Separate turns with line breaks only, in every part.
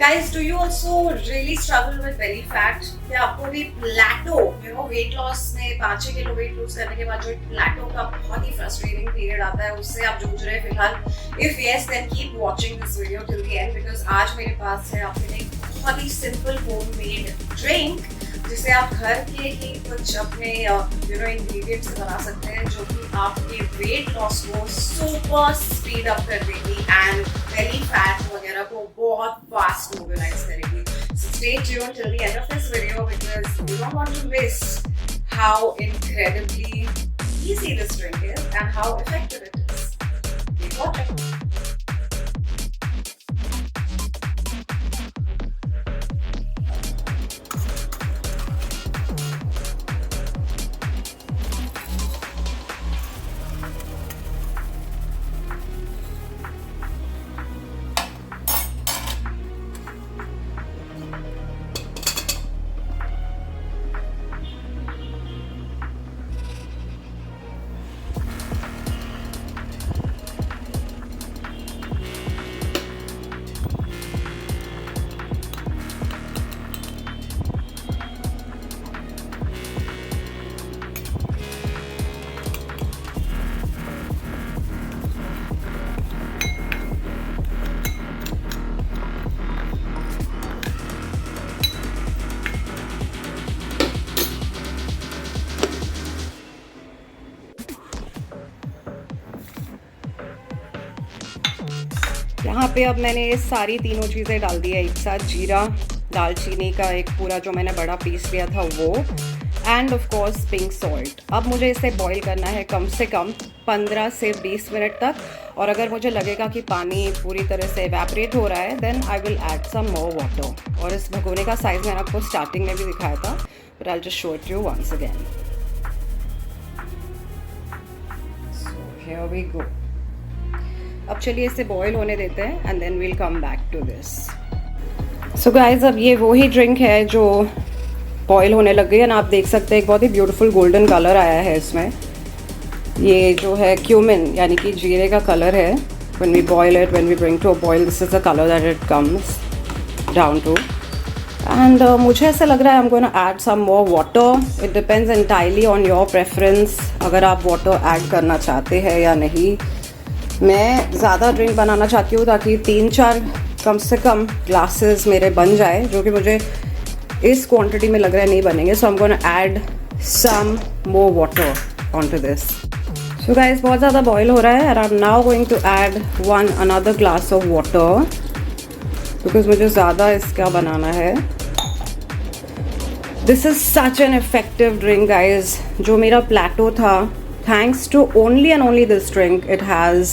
Guys, do you also really struggle with belly fat? क्या आपको भी plateau, weight loss में 5-6 किलो weight lose करने के बाद जो plateau का बहुत ही frustrating period आता है, उससे आप जूझ रहे हैं फिलहाल? If yes, then keep watching this video till the end because आज मेरे पास है आपके लिए एक बहुत ही simple homemade drink जिसे आप घर के ही कुछ अपने इंग्रेडिएंट्स से बना सकते हैं जो कि आपके वेट लॉस को सुपर स्पीड अप कर देगी एंड बेली फैट वगैरह को बहुत फास्ट मोबिलाइज करेगी. So stay tuned till the end of this video because you don't want to miss how incredibly easy this drink is and how effective it is. Keep watching. यहाँ पे अब मैंने ये सारी तीनों चीज़ें डाल दी है एक साथ. जीरा, दालचीनी का एक पूरा जो मैंने बड़ा पीस लिया था वो, end of course pink salt. अब मुझे इसे बॉईल करना है कम से कम 15 से 20 मिनट तक. और अगर मुझे लगेगा कि पानी पूरी तरह से एवेपोरेट हो रहा है then I will add some more water. और इस भगोने का साइज़ मैंने आपको स्टार्टिंग में भी दिखाया था, but I will just show it you once again. So here we go. अब चलिए इसे बॉईल होने देते हैं and then we'll come back to this. So guys, अब ये वही ड्रिंक है जो बॉईल होने लग गई है ना. आप देख सकते हैं एक बहुत ही ब्यूटीफुल गोल्डन कलर आया है इसमें. ये जो है क्यूमिन यानी कि जीरे का कलर है. When we boil it, when we bring to a boil, this is the colour that it comes down to. And मुझे ऐसा लग रहा है I am gonna add some more water. It depends entirely on your preference अगर आप water add करना चाहते हैं या नहीं. मैं ज़्यादा ड्रिंक बनाना चाहती हूँ ताकि 3-4 कम से कम ग्लासेस मेरे बन जाए, जो कि मुझे इस क्वांटिटी में लग रहा है नहीं बनेंगे. So I am gonna add some more water onto this. So guys, बहुत ज़्यादा बॉईल हो रहा है and I am now going to add another glass of water because मुझे ज़्यादा इसका बनाना है. This is such an effective drink guys. जो मेरा प्लेटो था, thanks to only and only this drink, it has,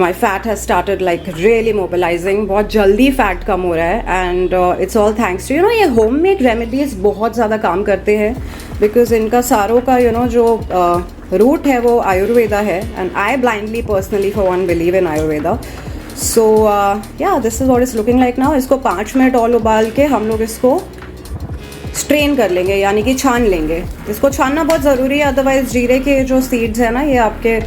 my fat has started like really mobilizing. बहुत जल्दी फैट कम हो रहा है and it's all thanks to ये homemade remedies बहुत ज़्यादा काम करते हैं because इनका सारों का जो root है वो आयुर्वेदा है and I blindly personally for one believe in Ayurveda. So yeah, this is what it's looking like now. इसको 5 मिनट और उबाल के हम लोग इसको स्ट्रेन कर लेंगे यानी कि छान लेंगे. इसको छानना बहुत ज़रूरी है, अदरवाइज जीरे के जो सीड्स हैं ना ये आपके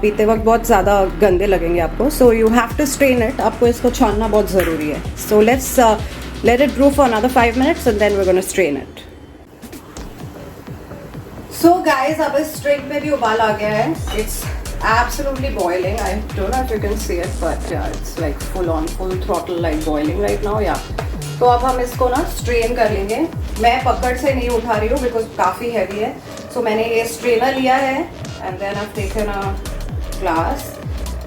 पीते वक्त बहुत ज़्यादा गंदे लगेंगे आपको. So you have to strain it. आपको इसको छानना बहुत ज़रूरी है. So let's let it brew for another 5 minutes and then we are gonna strain it. So guys, अब इस ड्रिंक में भी उबाल आ गया है. It's absolutely boiling. I don't know if you can see it, but yeah, it's like full throttle like boiling right now. Yeah. तो अब हम इसको ना स्ट्रेन कर लेंगे. मैं पकड़ से नहीं उठा रही हूँ बिकॉज काफ़ी हैवी है. सो मैंने ये स्ट्रेनर लिया है and then I taken a glass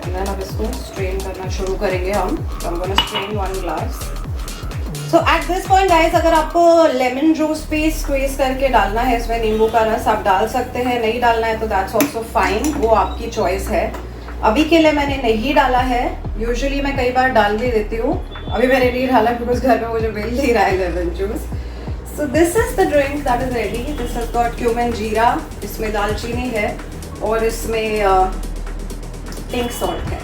and then अब इसको स्ट्रेन करना शुरू करेंगे हम. तो हम gonna strain 1 glass. So at this point guys, अगर आपको लेमन जूस भी स्क्वीज करके डालना है इसमें, नींबू का रस, आप डाल सकते हैं. नहीं डालना है तो दैट्स ऑल्सो फाइन, वो आपकी चॉइस है. अभी के लिए मैंने नहीं डाला है. यूजुअली मैं कई बार डाल भी देती हूँ. अभी मैंने नहीं डाला बिकॉज घर में मुझे मिल नहीं रहा है lemon juice. So this is the drink that is ready. This has got cumin, जीरा, इसमें दालचीनी है और इसमें पिंक सॉल्ट है.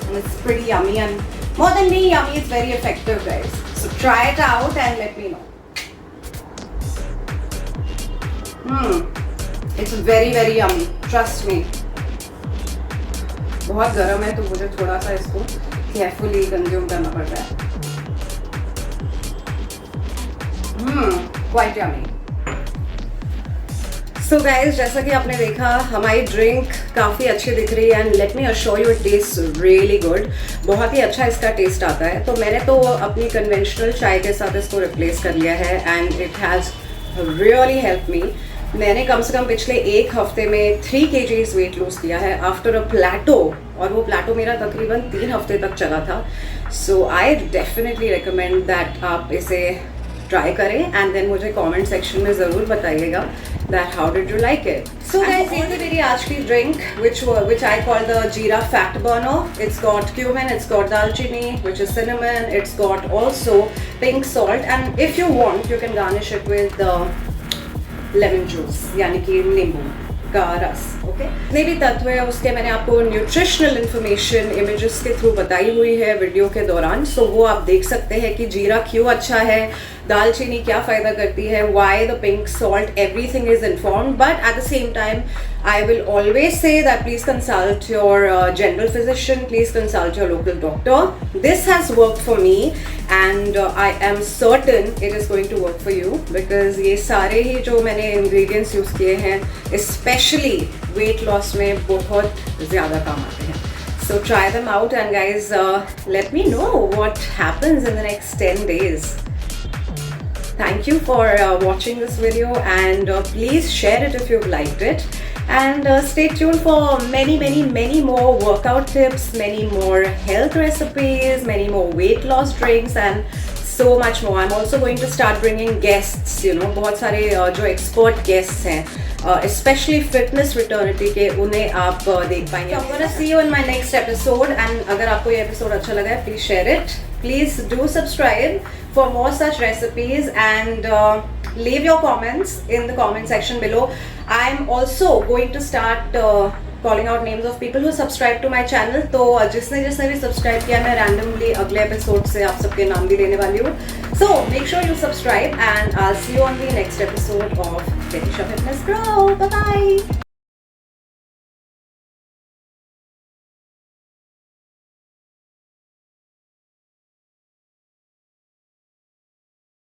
And it's pretty yummy and more than being yummy, it's very effective guys. So try it out and let me know. It's very yummy. Trust me. बहुत गर्म है तो मुझे थोड़ा सा इसको केयरफुली कंज्यूम करना पड़ रहा है. Quite yummy. सो गाइज, जैसा कि आपने देखा हमारी ड्रिंक काफ़ी अच्छी दिख रही है and let me assure you it taste really good. बहुत ही अच्छा इसका टेस्ट आता है। तो मैंने तो अपनी कन्वेंशनल चाय के साथ इसको रिप्लेस कर लिया है and it has really help me. मैंने कम से कम पिछले एक हफ्ते में 3 kgs वेट लूज किया है आफ्टर अ प्लेटो, और वो प्लेटो मेरा तकरीबन 3 हफ्ते तक चला था। सो आई डेफिनेटली रिकमेंड दैट आप इसे ट्राई करें एंड देन मुझे कमेंट सेक्शन में ज़रूर बताइएगा that how did you like it. So guys, ये थी मेरी आज की drink which I call the Jeera fat burner. It's got cumin, it's got dalchini, which is cinnamon, it's got also pink salt, and if you want you can garnish it with lemon juice यानी कि नींबू का रस। Okay, जितने भी तत्व है उसके मैंने आपको न्यूट्रिशनल इंफॉर्मेशन इमेजेस के थ्रू बताई हुई है वीडियो के दौरान। सो वो आप देख सकते हैं कि जीरा क्यों अच्छा है, दालचीनी क्या फ़ायदा करती है, why the pink salt, everything is informed. But at the same time I will always say that please consult your general physician, please consult your local doctor. This has worked for me and I am certain it is going to work for you because ये सारे ही जो मैंने ingredients use किए हैं especially weight loss में बहुत ज़्यादा काम आते हैं. So try them out and guys let me know what happens in the next 10 days. Thank you for watching this video and please share it if you've liked it. And stay tuned for many more workout tips, many more health recipes, many more weight loss drinks and so much more. I'm also going to start bringing guests, you know, बहुत सारे जो expert guests हैं, especially fitness fraternity के, उन्हें आप देख पाएंगे। I'm gonna see you in my next episode and अगर आपको ये episode अच्छा लगा है please share it. Please do subscribe for more such recipes and leave your comments in the comment section below. I'm also going to start calling out names of people who subscribe to my channel. तो जिसने भी subscribe किया मैं randomly अगले episode से आप सबके नाम भी लेने वाली हूँ. So make sure you subscribe and I'll see you on the next episode of Kenisha Fitness Grow. Bye bye.